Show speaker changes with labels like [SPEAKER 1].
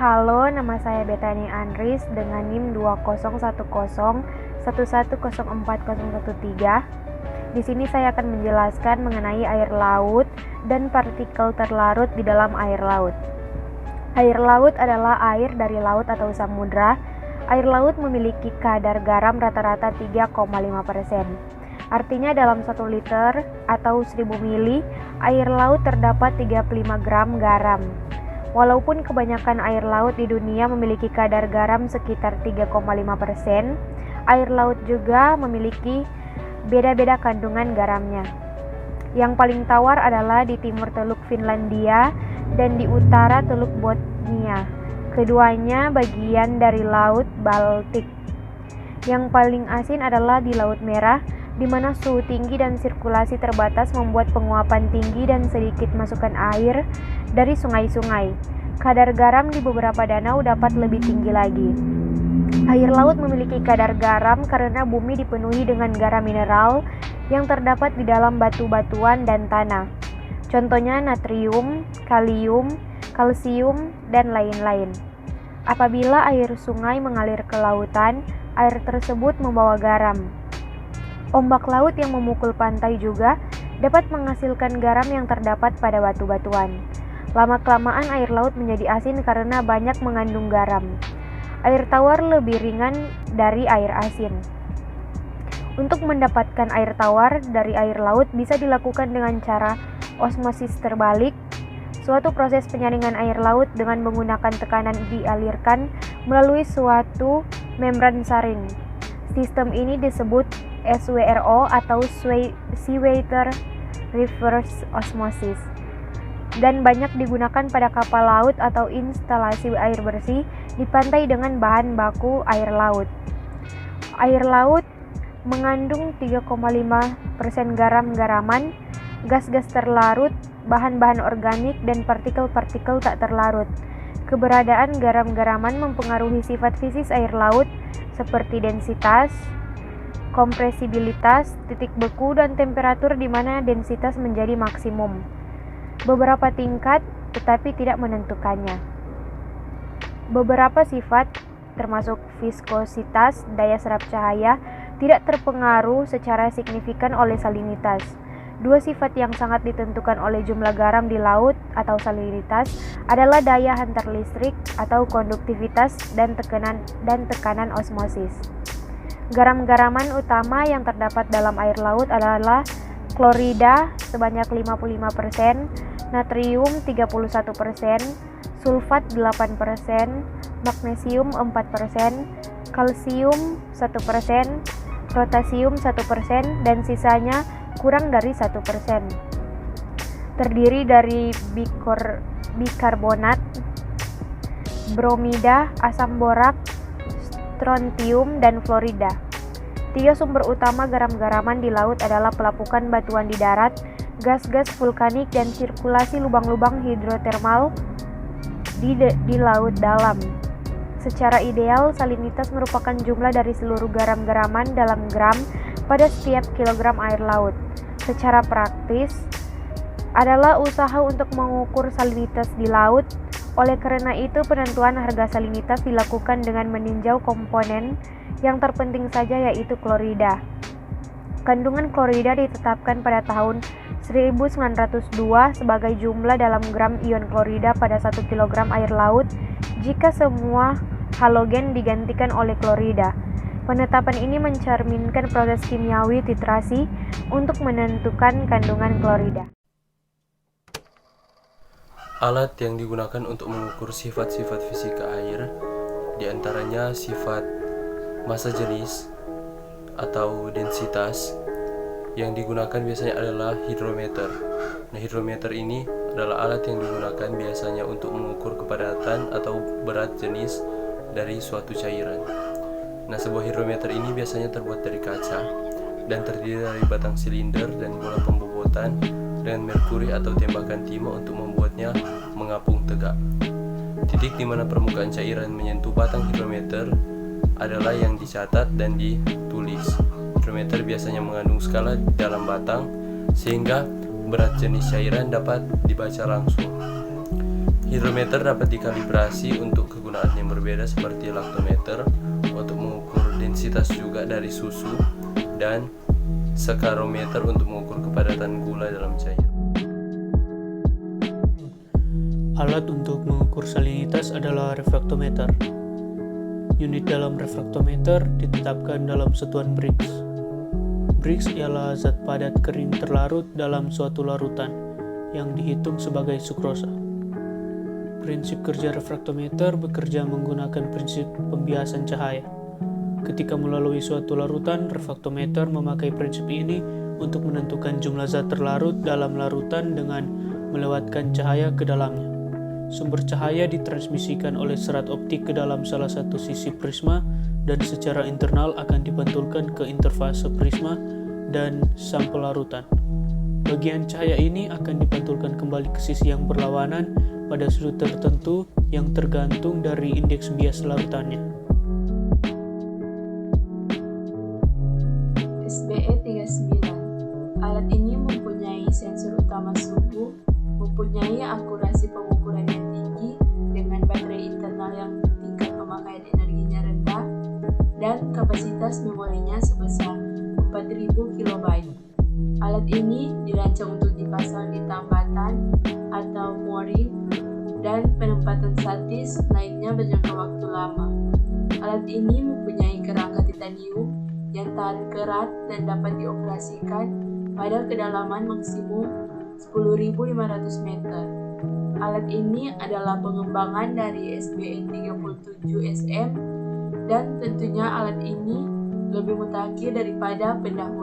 [SPEAKER 1] Halo, nama saya Betani Andris dengan NIM 201011040013. Di sini saya akan menjelaskan mengenai air laut dan partikel terlarut di dalam air laut. Air laut adalah air dari laut atau samudra. Air laut memiliki kadar garam rata-rata 3,5%. Artinya dalam 1 liter atau 1000 mili, air laut terdapat 35 gram garam. Walaupun kebanyakan air laut di dunia memiliki kadar garam sekitar 3,5%, air laut juga memiliki beda-beda kandungan garamnya. Yang paling tawar adalah di timur Teluk Finlandia dan di utara Teluk Botnia. Keduanya bagian dari Laut Baltik. Yang paling asin adalah di Laut Merah, di mana suhu tinggi dan sirkulasi terbatas membuat penguapan tinggi dan sedikit masukan air dari sungai-sungai. Kadar garam di beberapa danau dapat lebih tinggi lagi. Air laut memiliki kadar garam karena bumi dipenuhi dengan garam mineral yang terdapat di dalam batu-batuan dan tanah. Contohnya natrium, kalium, kalsium, dan lain-lain. Apabila air sungai mengalir ke lautan, air tersebut membawa garam. Ombak laut yang memukul pantai juga dapat menghasilkan garam yang terdapat pada batu-batuan. Lama-kelamaan air laut menjadi asin karena banyak mengandung garam. Air tawar lebih ringan dari air asin. Untuk mendapatkan air tawar dari air laut bisa dilakukan dengan cara osmosis terbalik, suatu proses penyaringan air laut dengan menggunakan tekanan dialirkan melalui suatu membran saring. Sistem ini disebut SWRO atau Seawater Reverse Osmosis dan banyak digunakan pada kapal laut atau instalasi air bersih di pantai dengan bahan baku air laut. Air laut mengandung 3,5% garam-garaman, gas-gas terlarut, bahan-bahan organik, dan partikel-partikel tak terlarut. Keberadaan garam-garaman mempengaruhi sifat fisik air laut seperti densitas, kompresibilitas, titik beku, dan temperatur di mana densitas menjadi maksimum. Beberapa tingkat, tetapi tidak menentukannya. Beberapa sifat, termasuk viskositas, daya serap cahaya, tidak terpengaruh secara signifikan oleh salinitas. Dua sifat yang sangat ditentukan oleh jumlah garam di laut atau salinitas adalah daya hantar listrik atau konduktivitas dan tekanan osmosis. Garam-garaman utama yang terdapat dalam air laut adalah klorida sebanyak 55%, natrium 31%, sulfat 8%, magnesium 4%, kalsium 1%, potasium 1%, dan sisanya kurang dari 1%. Terdiri dari bikarbonat, bromida, asam borak, strontium, dan fluorida. 3 sumber utama garam-garaman di laut adalah pelapukan batuan di darat, gas-gas vulkanik, dan sirkulasi lubang-lubang hidrotermal di laut dalam. Secara ideal, salinitas merupakan jumlah dari seluruh garam-garaman dalam gram pada setiap kilogram air laut. Secara praktis, adalah usaha untuk mengukur salinitas di laut. Oleh karena itu, penentuan harga salinitas dilakukan dengan meninjau komponen yang terpenting saja, yaitu klorida. Kandungan klorida ditetapkan pada tahun 1902 sebagai jumlah dalam gram ion klorida pada 1 kg air laut jika semua halogen digantikan oleh klorida. Penetapan ini mencerminkan proses kimiawi titrasi untuk menentukan kandungan klorida.
[SPEAKER 2] Alat yang digunakan untuk mengukur sifat-sifat fisika air, diantaranya sifat massa jenis atau densitas. Yang digunakan biasanya adalah hidrometer. Nah, hidrometer ini adalah alat yang digunakan biasanya untuk mengukur kepadatan atau berat jenis dari suatu cairan. Nah, sebuah hidrometer ini biasanya terbuat dari kaca dan terdiri dari batang silinder dan bola pembobotan dengan merkuri atau tembakan timah untuk membuatnya mengapung tegak. Titik di mana permukaan cairan menyentuh batang hidrometer adalah yang dicatat dan ditulis. Hidrometer biasanya mengandung skala dalam batang sehingga berat jenis cairan dapat dibaca langsung. Hidrometer dapat dikalibrasi untuk kegunaan yang berbeda seperti laktometer untuk mengukur densitas juga dari susu dan sakarometer untuk mengukur kepadatan gula dalam cair.
[SPEAKER 3] Alat untuk mengukur salinitas adalah refraktometer. Unit dalam refraktometer ditetapkan dalam satuan Brix. Brix ialah zat padat kering terlarut dalam suatu larutan yang dihitung sebagai sukrosa. Prinsip kerja refraktometer bekerja menggunakan prinsip pembiasan cahaya. Ketika melalui suatu larutan, refraktometer memakai prinsip ini untuk menentukan jumlah zat terlarut dalam larutan dengan melewatkan cahaya ke dalamnya. Sumber cahaya ditransmisikan oleh serat optik ke dalam salah satu sisi prisma dan secara internal akan dipantulkan ke interfase prisma dan sampel larutan. Bagian cahaya ini akan dipantulkan kembali ke sisi yang berlawanan pada sudut tertentu yang tergantung dari indeks bias larutannya.
[SPEAKER 4] SBE39. Alat ini mempunyai sensor utama suhu, mempunyai akurasi pengukuran yang tinggi dengan baterai internal yang tingkat pemakaian energinya rendah, dan kapasitas memorinya sebesar 4000 KB. Alat ini dirancang untuk dipasang di tambatan atau mooring dan penempatan statis lainnya berjangka waktu lama. Alat ini mempunyai kerangka titanium yang tahan kerat dan dapat dioperasikan pada kedalaman maksimum 10.500 meter. Alat ini adalah pengembangan dari SBE37SM dan tentunya alat ini lebih mutakhir daripada pendahulu.